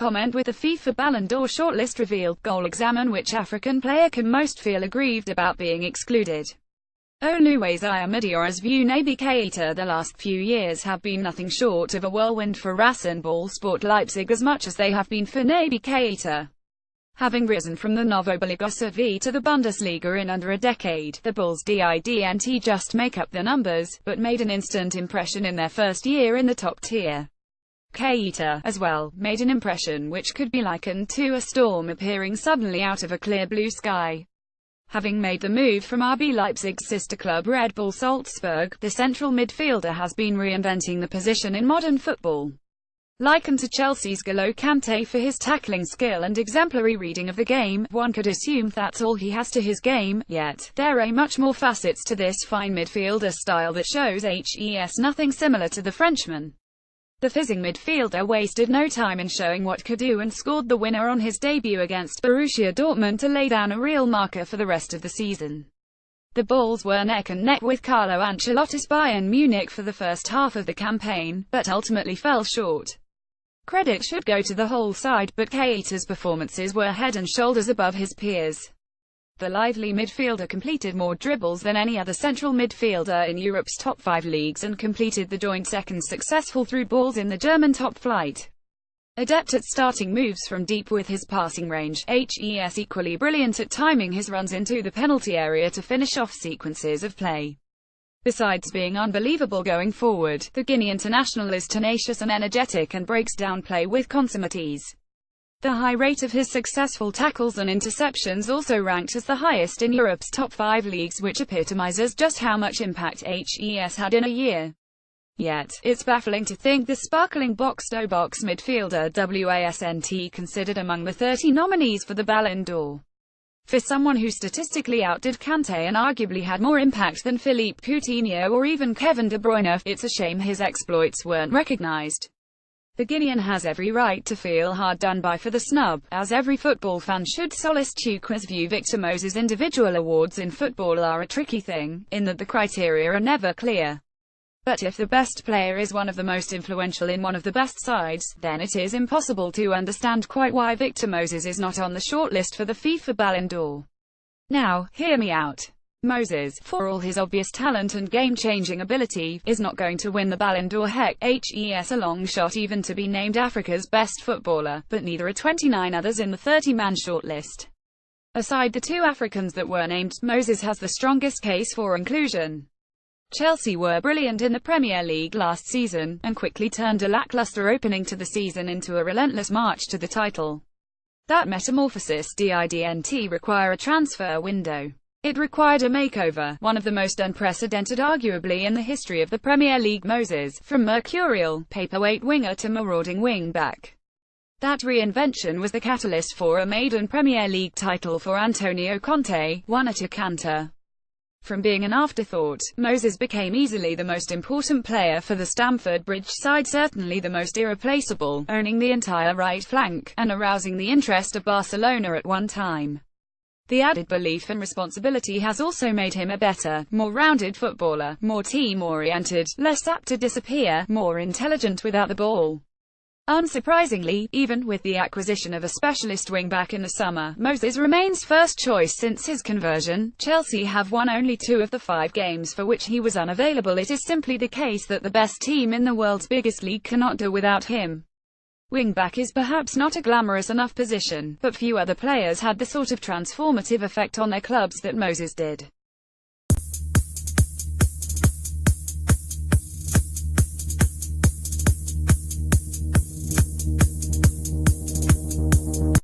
comment with the FIFA Ballon d'Or shortlist revealed. Goal: examine which African player can most feel aggrieved about being excluded. Oluwaseye Omidiora's view. Naby Keita. The last few years have been nothing short of a whirlwind for Rasenball Sport Leipzig, as much as they have been for Naby Keita. Having risen from the Novoboliga SV to the Bundesliga in under a decade, the Bulls didn't just make up the numbers, but made an instant impression in their first year in the top tier. Keita, as well, made an impression which could be likened to a storm appearing suddenly out of a clear blue sky. Having made the move from RB Leipzig's sister club Red Bull Salzburg, the central midfielder has been reinventing the position in modern football. Likened to Chelsea's N'Golo Kante for his tackling skill and exemplary reading of the game, one could assume that's all he has to his game, yet there are much more facets to this fine midfielder style that shows nothing similar to the Frenchman. The fizzing midfielder wasted no time in showing what could do and scored the winner on his debut against Borussia Dortmund to lay down a real marker for the rest of the season. The Bulls were neck and neck with Carlo Ancelotti's Bayern Munich for the first half of the campaign, but ultimately fell short. Credit should go to the whole side, but Keita's performances were head and shoulders above his peers. The lively midfielder completed more dribbles than any other central midfielder in Europe's top 5 leagues and completed the joint second successful through balls in the German top flight. Adept at starting moves from deep with his passing range, equally brilliant at timing his runs into the penalty area to finish off sequences of play. Besides being unbelievable going forward, the Guinea international is tenacious and energetic and breaks down play with consummate ease. The high rate of his successful tackles and interceptions also ranked as the highest in Europe's top 5 leagues, which epitomizes just how much impact HES had in a year. Yet, it's baffling to think the sparkling box-to-box midfielder wasn't considered among the 30 nominees for the Ballon d'Or. For someone who statistically outdid Kante and arguably had more impact than Philippe Coutinho or even Kevin De Bruyne, it's a shame his exploits weren't recognized. The Guinean has every right to feel hard done by for the snub, as every football fan should. Solis Tuqua's view. Victor Moses. Individual awards in football are a tricky thing, in that the criteria are never clear. But if the best player is one of the most influential in one of the best sides, then it is impossible to understand quite why Victor Moses is not on the shortlist for the FIFA Ballon d'Or. Now, hear me out. Moses, for all his obvious talent and game-changing ability, is not going to win the Ballon d'Or. Heck, HES a long shot even to be named Africa's best footballer, but neither are 29 others in the 30-man shortlist. Aside the 2 Africans that were named, Moses has the strongest case for inclusion. Chelsea were brilliant in the Premier League last season, and quickly turned a lackluster opening to the season into a relentless march to the title. That metamorphosis didn't require a transfer window. It required a makeover, one of the most unprecedented arguably in the history of the Premier League. Moses, from mercurial, paperweight winger to marauding wing-back. That reinvention was the catalyst for a maiden Premier League title for Antonio Conte, won at a canter. From being an afterthought, Moses became easily the most important player for the Stamford Bridge side, certainly the most irreplaceable, owning the entire right flank, and arousing the interest of Barcelona at one time. The added belief and responsibility has also made him a better, more rounded footballer, more team-oriented, less apt to disappear, more intelligent without the ball. Unsurprisingly, even with the acquisition of a specialist wing-back in the summer, Moses remains first choice since his conversion. Chelsea have won only 2 of the 5 games for which he was unavailable. It is simply the case that the best team in the world's biggest league cannot do without him. Wing-back is perhaps not a glamorous enough position, but few other players had the sort of transformative effect on their clubs that Moses did.